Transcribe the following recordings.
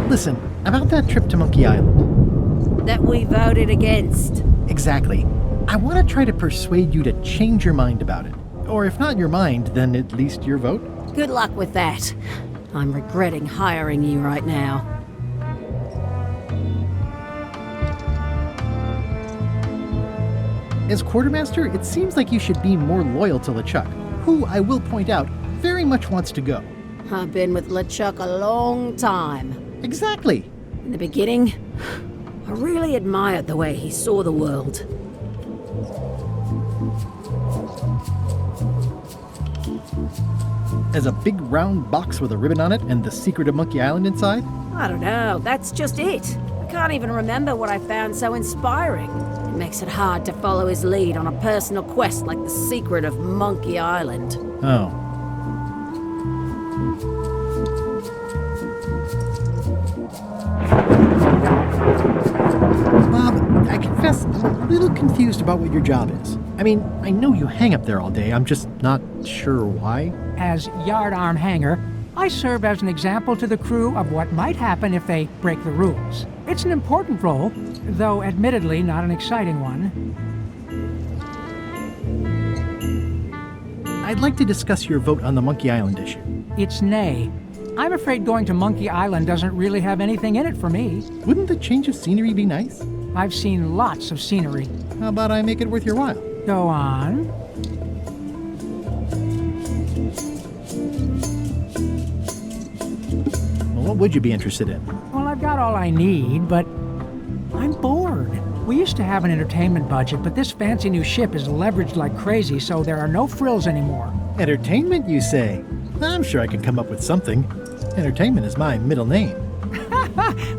Listen, about that trip to Monkey Island. That we voted against. Exactly. I want to try to persuade you to change your mind about it. Or if not your mind, then at least your vote. Good luck with that. I'm regretting hiring you right now. As quartermaster, it seems like you should be more loyal to LeChuck, who, I will point out, very much wants to go. I've been with LeChuck a long time. Exactly. In the beginning, I really admired the way he saw the world. As a big round box with a ribbon on it and the secret of Monkey Island inside? I don't know, that's just it. I can't even remember what I found so inspiring. It makes it hard to follow his lead on a personal quest like the secret of Monkey Island. Oh. Bob, I confess I'm a little confused about what your job is. I mean, I know you hang up there all day, I'm just not sure why. As yardarm hanger, I serve as an example to the crew of what might happen if they break the rules. It's an important role, though admittedly not an exciting one. I'd like to discuss your vote on the Monkey Island issue. It's nay. I'm afraid going to Monkey Island doesn't really have anything in it for me. Wouldn't the change of scenery be nice? I've seen lots of scenery. How about I make it worth your while? Go on. Well, what would you be interested in? Well, I've got all I need, but I'm bored. We used to have an entertainment budget, but this fancy new ship is leveraged like crazy, so there are no frills anymore. Entertainment, you say? I'm sure I can come up with something. Entertainment is my middle name.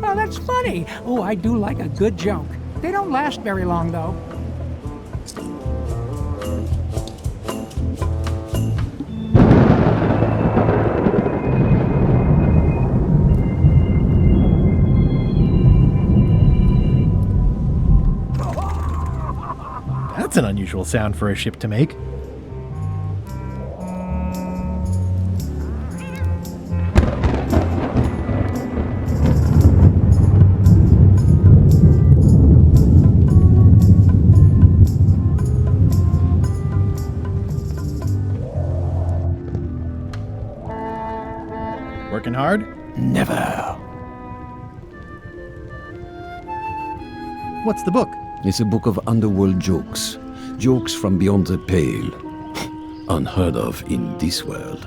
Well, that's funny. Oh, I do like a good joke. They don't last very long, though. That's an unusual sound for a ship to make. Working hard? Never. What's the book? It's a book of underworld jokes. Jokes from beyond the pale. Unheard of in this world.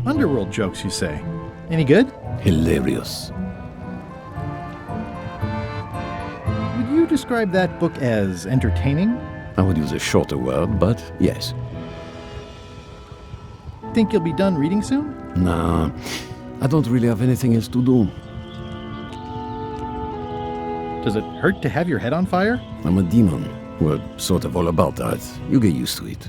Underworld jokes, you say? Any good? Hilarious. Would you describe that book as entertaining? I would use a shorter word, but yes. Think you'll be done reading soon? Nah, I don't really have anything else to do. Does it hurt to have your head on fire? I'm a demon. We're sort of all about that. You get used to it.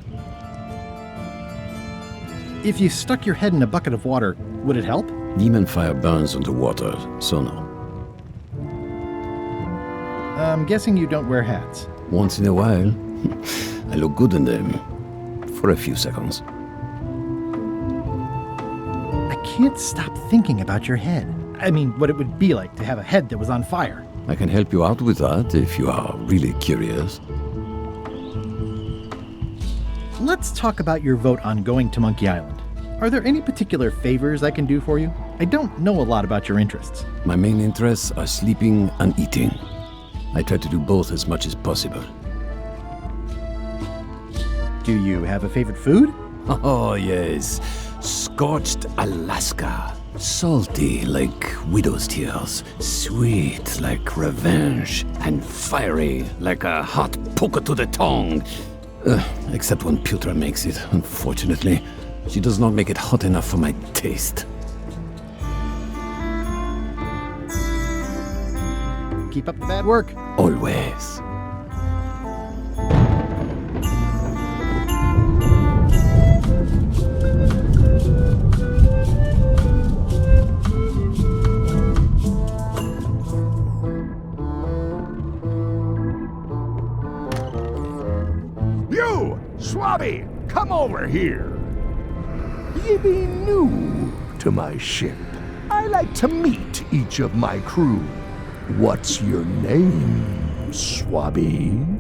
If you stuck your head in a bucket of water, would it help? Demon fire burns underwater, so no. I'm guessing you don't wear hats. Once in a while, I look good in them. For a few seconds. I can't stop thinking about your head. I mean, what it would be like to have a head that was on fire. I can help you out with that if you are really curious. Let's talk about your vote on going to Monkey Island. Are there any particular favors I can do for you? I don't know a lot about your interests. My main interests are sleeping and eating. I try to do both as much as possible. Do you have a favorite food? Oh, yes. Scorched Alaska. Salty like widow's tears. Sweet like revenge. And fiery like a hot poker to the tongue. Except when Putra makes it, unfortunately. She does not make it hot enough for my taste. Keep up the bad work. Always. You, Swabby, come over here. Ye be new to my ship. I I like to meet each of my crew. What's your name, Swabby?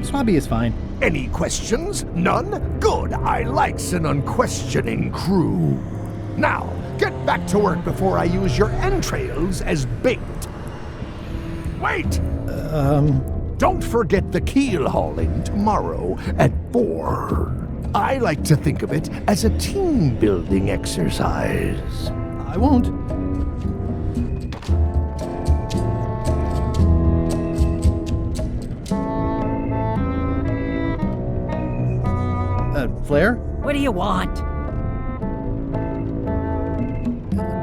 Swabby is fine. Any questions? None? Good. I likes an unquestioning crew. Now, get back to work before I use your entrails as bait. Wait! Don't forget the keel hauling tomorrow at 4. I like to think of it as a team-building exercise. I won't. Flair? What do you want?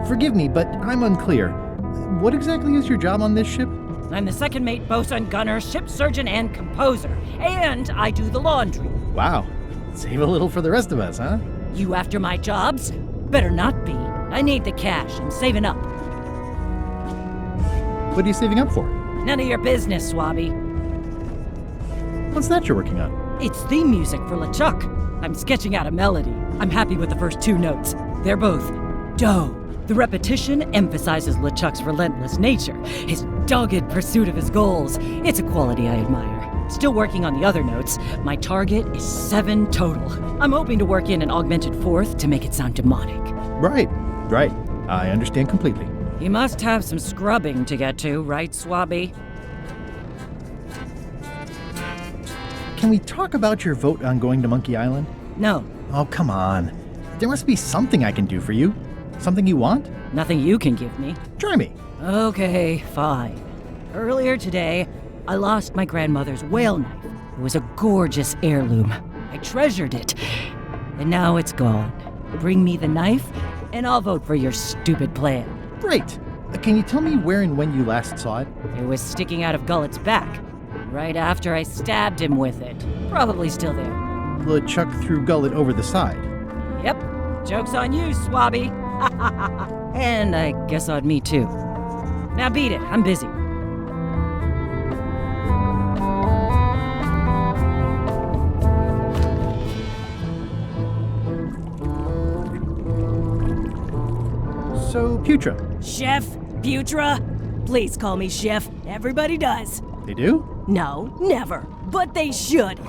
Forgive me, but I'm unclear. What exactly is your job on this ship? I'm the second mate, bosun, gunner, ship surgeon, and composer. And I do the laundry. Wow. Save a little for the rest of us, huh? You after my jobs? Better not be. I need the cash. I'm saving up. What are you saving up for? None of your business, Swabby. What's that you're working on? It's theme music for LeChuck. I'm sketching out a melody. I'm happy with the first 2 notes. They're both do. The repetition emphasizes LeChuck's relentless nature, his dogged pursuit of his goals. It's a quality I admire. Still working on the other notes. My target is 7 total. I'm hoping to work in an augmented 4th to make it sound demonic. Right. I understand completely. You must have some scrubbing to get to, right, Swabby? Can we talk about your vote on going to Monkey Island? No, Oh, come on. There must be something I can do for you. Something you want? nothing you can give me. Try me. Okay, fine. Earlier today, I lost my grandmother's whale knife. It was a gorgeous heirloom. I treasured it. And now it's gone. Bring me the knife, and I'll vote for your stupid plan. Great. Can you tell me where and when you last saw it? It was sticking out of Gullet's back, right after I stabbed him with it. Probably still there. LeChuck threw Gullet over the side. Yep, joke's on you, Swabby. And I guess on me too. Now beat it, I'm busy. So, Putra. Chef? Putra? Please call me Chef. Everybody does. They do? No, never. But they should.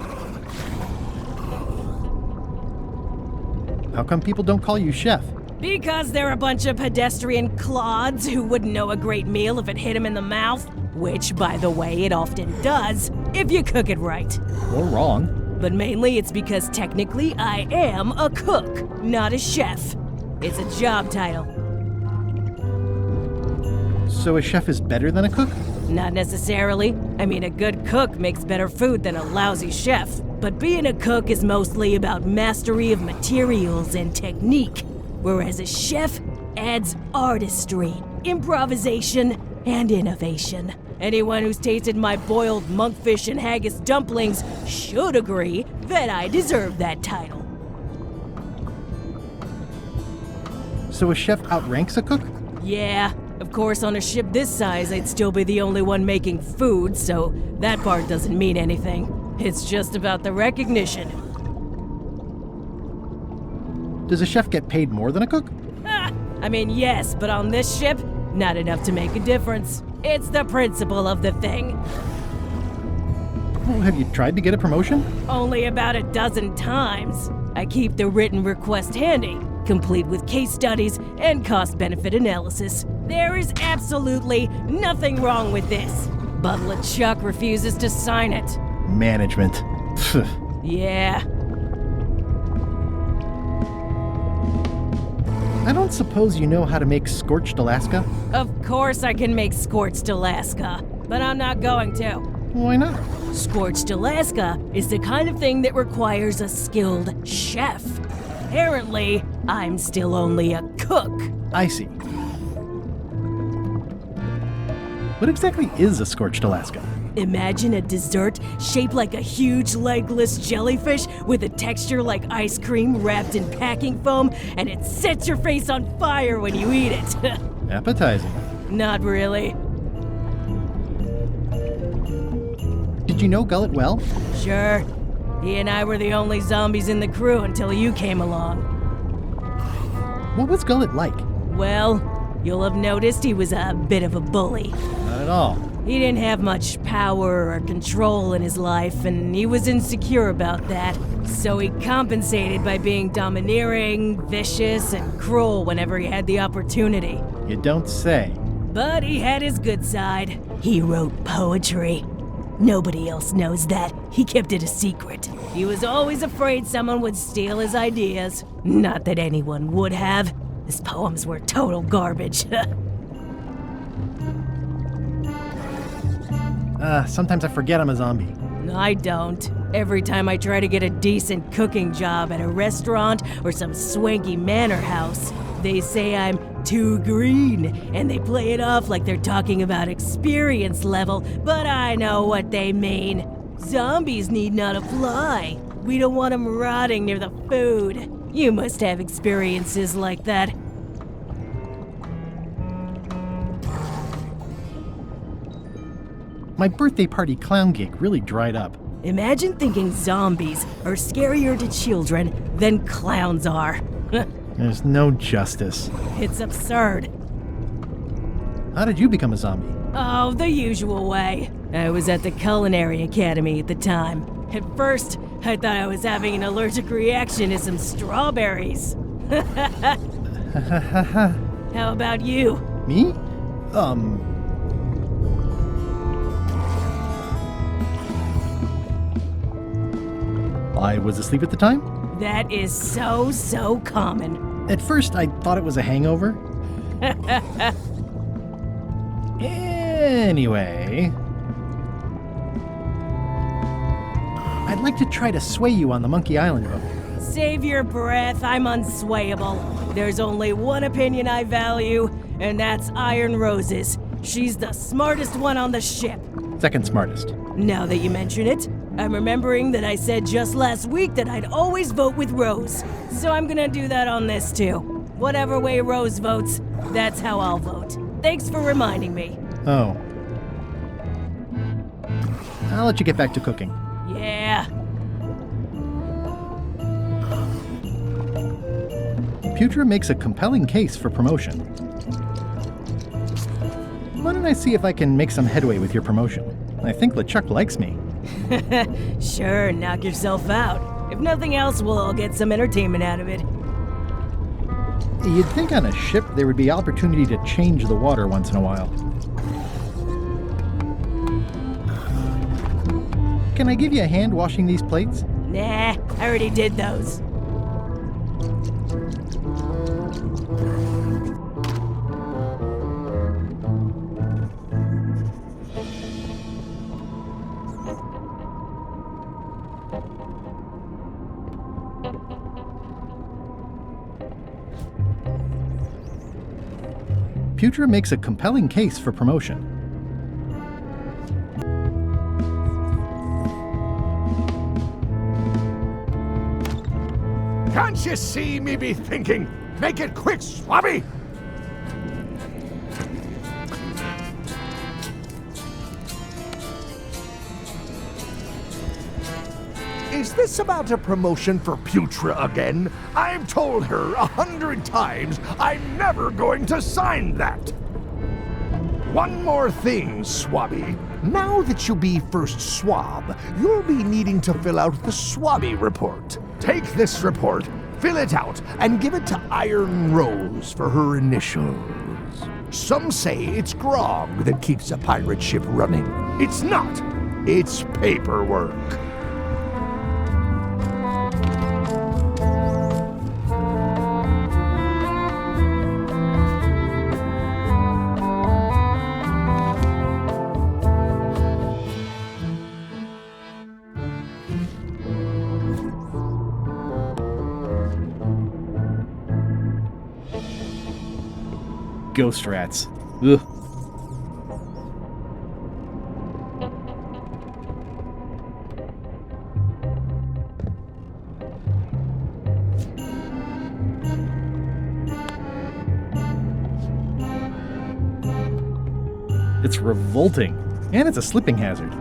How come people don't call you Chef? Because they're a bunch of pedestrian clods who wouldn't know a great meal if it hit them in the mouth. Which, by the way, it often does, if you cook it right. Or wrong. But mainly it's because technically I am a cook, not a chef. It's a job title. So a chef is better than a cook? Not necessarily. I mean, a good cook makes better food than a lousy chef. But being a cook is mostly about mastery of materials and technique, whereas a chef adds artistry, improvisation, and innovation. Anyone who's tasted my boiled monkfish and haggis dumplings should agree that I deserve that title. So a chef outranks a cook? Yeah, of course, on a ship this size, I'd still be the only one making food, so that part doesn't mean anything. It's just about the recognition. Does a chef get paid more than a cook? I mean, yes, but on this ship, not enough to make a difference. It's the principle of the thing. Well, have you tried to get a promotion? Only about a dozen times. I keep the written request handy, complete with case studies and cost-benefit analysis. There is absolutely nothing wrong with this. But LeChuck refuses to sign it. Management. Yeah. I don't suppose you know how to make scorched Alaska? Of course I can make scorched Alaska, but I'm not going to. Why not? Scorched Alaska is the kind of thing that requires a skilled chef. Apparently, I'm still only a cook. I see. What exactly is a scorched Alaska? Imagine a dessert shaped like a huge legless jellyfish with a texture like ice cream wrapped in packing foam, and it sets your face on fire when you eat it. Appetizing. Not really. Did you know Gullet well? Sure. He and I were the only zombies in the crew until you came along. What was Gullet like? Well, you'll have noticed he was a bit of a bully. Not at all. He didn't have much power or control in his life, and he was insecure about that. So he compensated by being domineering, vicious, and cruel whenever he had the opportunity. You don't say. But he had his good side. He wrote poetry. Nobody else knows that. He kept it a secret. He was always afraid someone would steal his ideas. Not that anyone would have. His poems were total garbage. Sometimes I forget I'm a zombie. I don't. Every time I try to get a decent cooking job at a restaurant or some swanky manor house, they say I'm too green, and they play it off like they're talking about experience level, but I know what they mean. Zombies need not apply. We don't want them rotting near the food. You must have experiences like that. My birthday party clown gig really dried up. Imagine thinking zombies are scarier to children than clowns are. There's no justice. It's absurd. How did you become a zombie? Oh, the usual way. I was at the Culinary Academy at the time. At first, I thought I was having an allergic reaction to some strawberries. How about you? Me? I was asleep at the time? That is so common. At first, I thought it was a hangover. Anyway, I'd like to try to sway you on the Monkey Island boat. Save your breath, I'm unswayable. There's only one opinion I value, and that's Iron Rose's. She's the smartest one on the ship. Second smartest. Now that you mention it, I'm remembering that I said just last week that I'd always vote with Rose. So I'm gonna do that on this too. Whatever way Rose votes, that's how I'll vote. Thanks for reminding me. Oh. I'll let you get back to cooking. Yeah. Putra makes a compelling case for promotion. Why don't I see if I can make some headway with your promotion? I think LeChuck likes me. Sure, knock yourself out. If nothing else, we'll all get some entertainment out of it. You'd think on a ship there would be opportunity to change the water once in a while. Can I give you a hand washing these plates? Nah, I already did those. Putra makes a compelling case for promotion. Can't you see me be thinking? Make it quick, Swabby! Is this about a promotion for Putra again? I've told her 100 times I'm never going to sign that. One more thing, Swabby. Now that you'll be first swab, you'll be needing to fill out the Swabby report. Take this report, fill it out, and give it to Iron Rose for her initials. Some say it's grog that keeps a pirate ship running. It's not. It's paperwork. Ghost rats. Ugh. It's revolting, and it's a slipping hazard.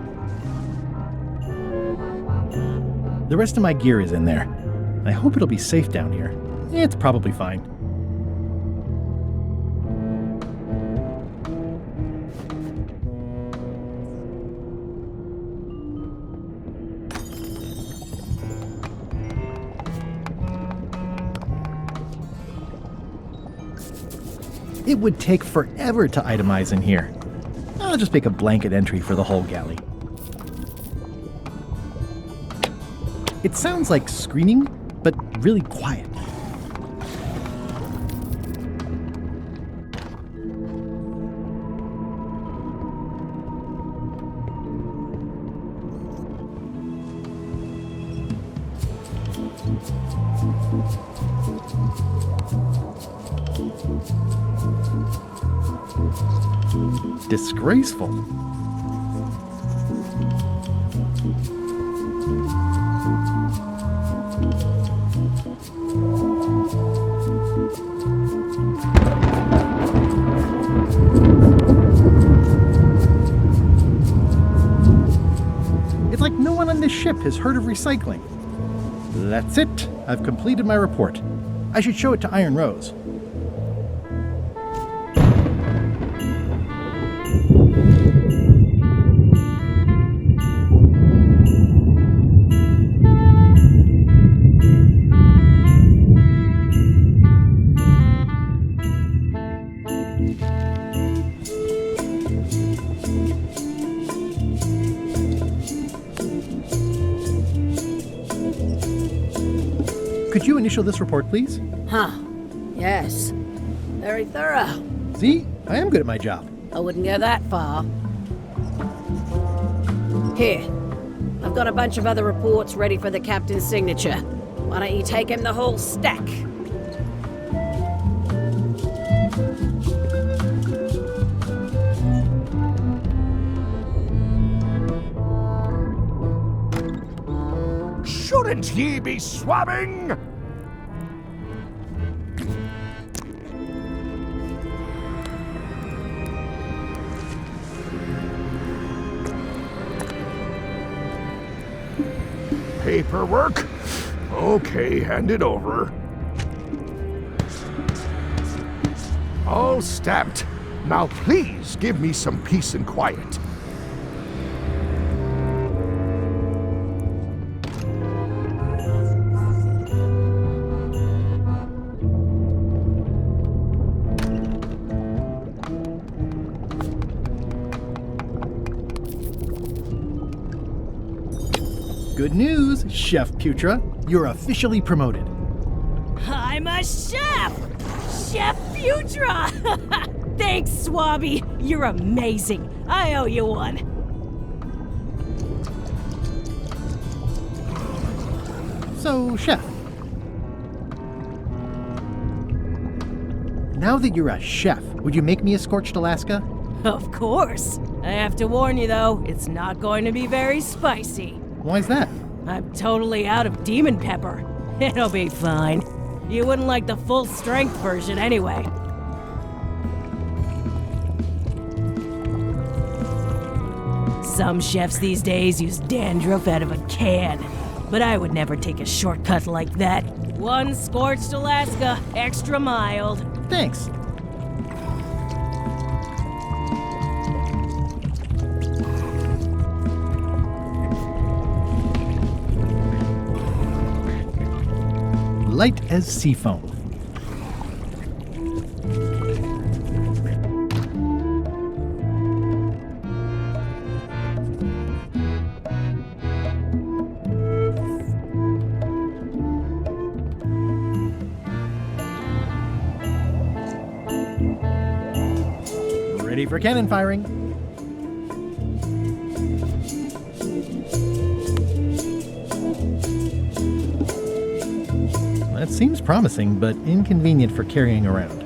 The rest of my gear is in there. I hope it'll be safe down here. It's probably fine. It would take forever to itemize in here. I'll just make a blanket entry for the whole galley. It sounds like screaming, but really quiet. Disgraceful. It's like no one on this ship has heard of recycling. That's it. I've completed my report. I should show it to Iron Rose. Could you initial this report, please? Huh. Yes. Very thorough. See? I am good at my job. I wouldn't go that far. Here. I've got a bunch of other reports ready for the captain's signature. Why don't you take him the whole stack? Shouldn't ye be swabbing? Paperwork? Okay, hand it over. All stamped. Now please give me some peace and quiet. Good news, Chef Putra. You're officially promoted. I'm a chef! Chef Putra! Thanks, Swabby. You're amazing. I owe you one. So, Chef. Now that you're a chef, would you make me a scorched Alaska? Of course. I have to warn you, though, it's not going to be very spicy. Why's that? I'm totally out of demon pepper. It'll be fine. You wouldn't like the full-strength version anyway. Some chefs these days use dandruff out of a can, but I would never take a shortcut like that. One scorched Alaska, extra mild. Thanks. Light as sea foam. Ready for cannon firing. That seems promising, but inconvenient for carrying around.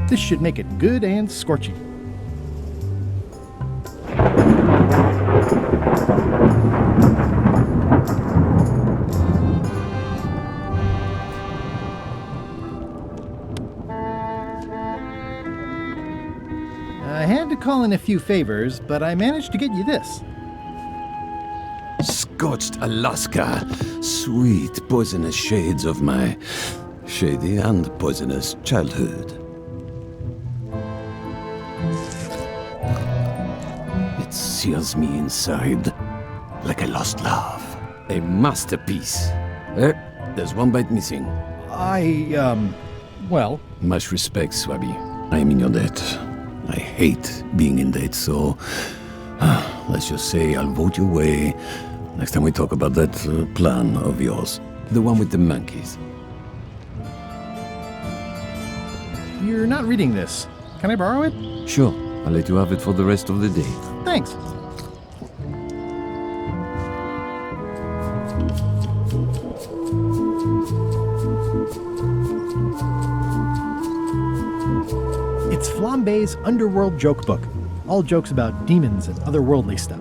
This should make it good and scorchy. call in a few favors, but I managed to get you this. Scorched Alaska, sweet poisonous shades of my shady and poisonous childhood. It sears me inside like a lost love. A masterpiece. There's one bite missing. Well, Much respect, Swabby. I am in your debt. I hate being in debt, so let's just say I'll vote your way next time we talk about that plan of yours. The one with the monkeys. you're not reading this. Can I borrow it? Sure, I'll let you have it for the rest of the day. Thanks. It's Flambe's Underworld Joke Book. All jokes about demons and otherworldly stuff.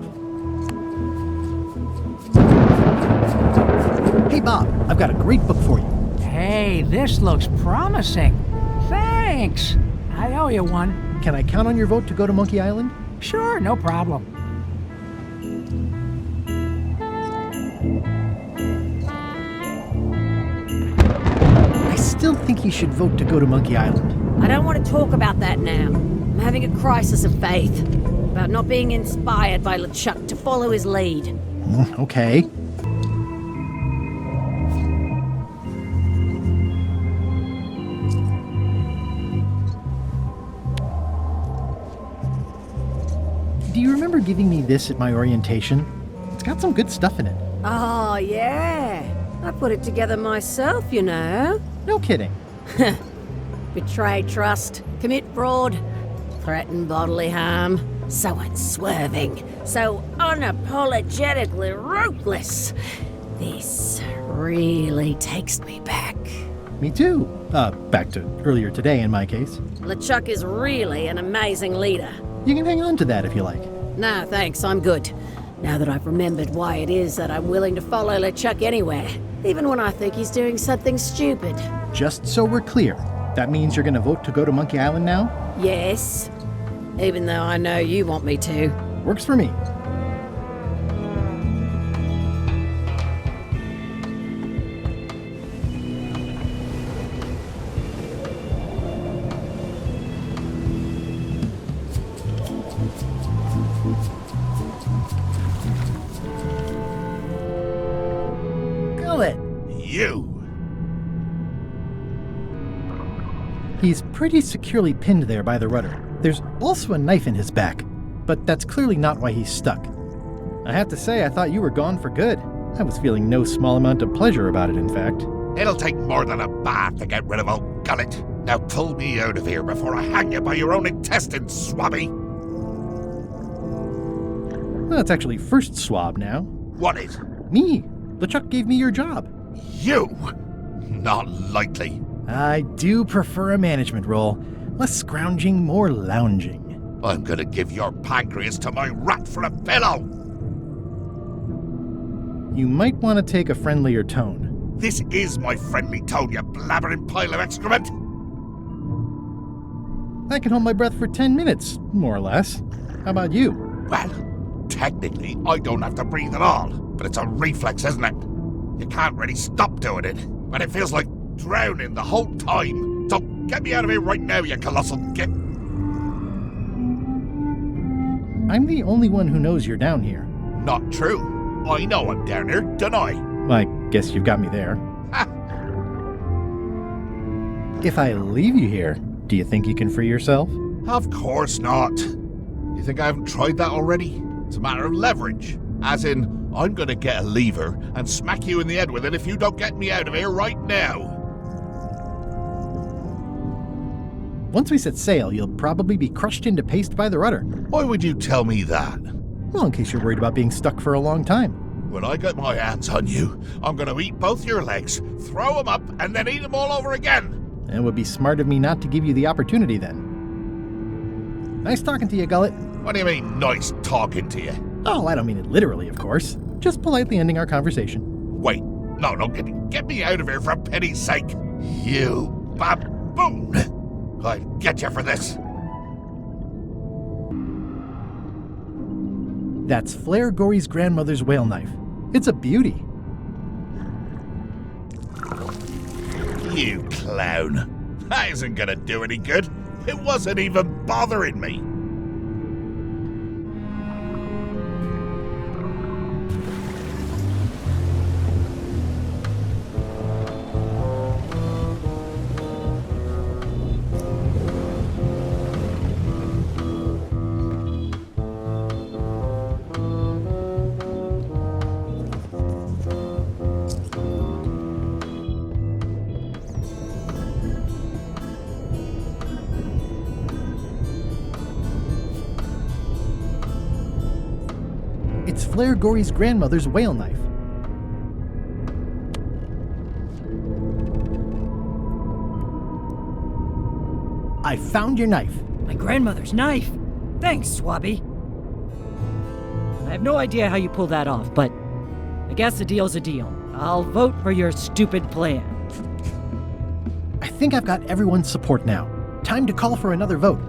Hey Bob, I've got a great book for you. Hey, this looks promising. Thanks. I owe you one. Can I count on your vote to go to Monkey Island? Sure, no problem. I still think you should vote to go to Monkey Island. I don't want to talk about that now. I'm having a crisis of faith about not being inspired by LeChuck to follow his lead. Okay. Do you remember giving me this at my orientation? It's got some good stuff in it. Oh, yeah. I put it together myself, you know. No kidding. Betray trust, commit fraud, threaten bodily harm. So unswerving, so unapologetically ruthless. This really takes me back. Me too. Back to earlier today in my case. LeChuck is really an amazing leader. You can hang on to that if you like. No, thanks, I'm good. Now that I've remembered why it is that I'm willing to follow LeChuck anywhere, even when I think he's doing something stupid. Just so we're clear, that means you're gonna vote to go to Monkey Island now? Yes, even though I know you want me to. Works for me. Gullet! You! He's pretty securely pinned there by the rudder. There's also a knife in his back, but that's clearly not why he's stuck. I have to say, I thought you were gone for good. I was feeling no small amount of pleasure about it, in fact. It'll take more than a bath to get rid of old Gullet. Now pull me out of here before I hang you by your own intestines, Swabby! Well, it's actually first swab now. What is? Me. LeChuck gave me your job. You! Not likely. I do prefer a management role. Less scrounging, more lounging. I'm gonna give your pancreas to my rat for a pillow! You might want to take a friendlier tone. This is my friendly tone, you blabbering pile of excrement! I can hold my breath for 10 minutes, more or less. How about you? Well, technically, I don't have to breathe at all, but it's a reflex, isn't it? You can't really stop doing it, but it feels like drowning the whole time. So get me out of here right now, you colossal git! I'm the only one who knows you're down here. Not true. I know I'm down here, don't I? I guess you've got me there. Ha! If I leave you here, do you think you can free yourself? Of course not. You think I haven't tried that already? It's a matter of leverage. As in, I'm gonna get a lever and smack you in the head with it if you don't get me out of here right now. Once we set sail, you'll probably be crushed into paste by the rudder. Why would you tell me that? Well, in case you're worried about being stuck for a long time. When I get my hands on you, I'm gonna eat both your legs, throw them up, and then eat them all over again. It would be smart of me not to give you the opportunity then. Nice talking to you, Gullet. What do you mean, nice talking to you? Oh, I don't mean it literally, of course. Just politely ending our conversation. Wait, no, get me out of here for pity's sake. You baboon! I'll get you for this. That's Flair Gory's grandmother's whale knife. It's a beauty. You clown. That isn't gonna do any good. It wasn't even bothering me. It's Flair Gory's grandmother's whale knife. I found your knife. My grandmother's knife. Thanks, Swabby. I have no idea how you pulled that off, but I guess a deal's a deal. I'll vote for your stupid plan. I think I've got everyone's support now. Time to call for another vote.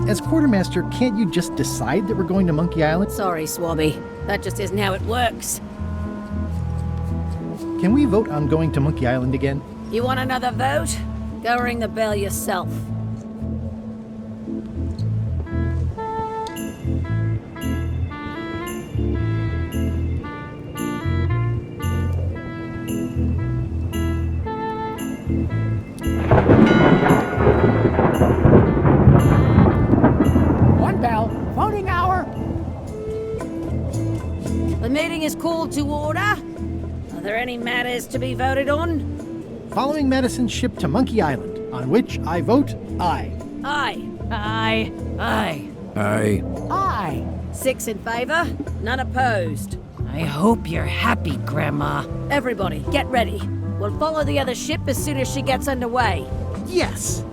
As quartermaster, can't you just decide that we're going to Monkey Island? Sorry, Swabby. That just isn't how it works. Can we vote on going to Monkey Island again? You want another vote? Go ring the bell yourself. One bell. Voting hour. The meeting is called to order. Are there any matters to be voted on? Following Madison's ship to Monkey Island, on which I vote aye. Aye. Aye. Aye. Aye. Aye. 6 in favor, none opposed. I hope you're happy, Grandma. Everybody, get ready. We'll follow the other ship as soon as she gets underway. Yes!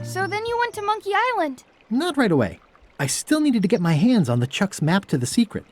So then you went to Monkey Island. Not right away. I still needed to get my hands on the Chuck's map to the secret.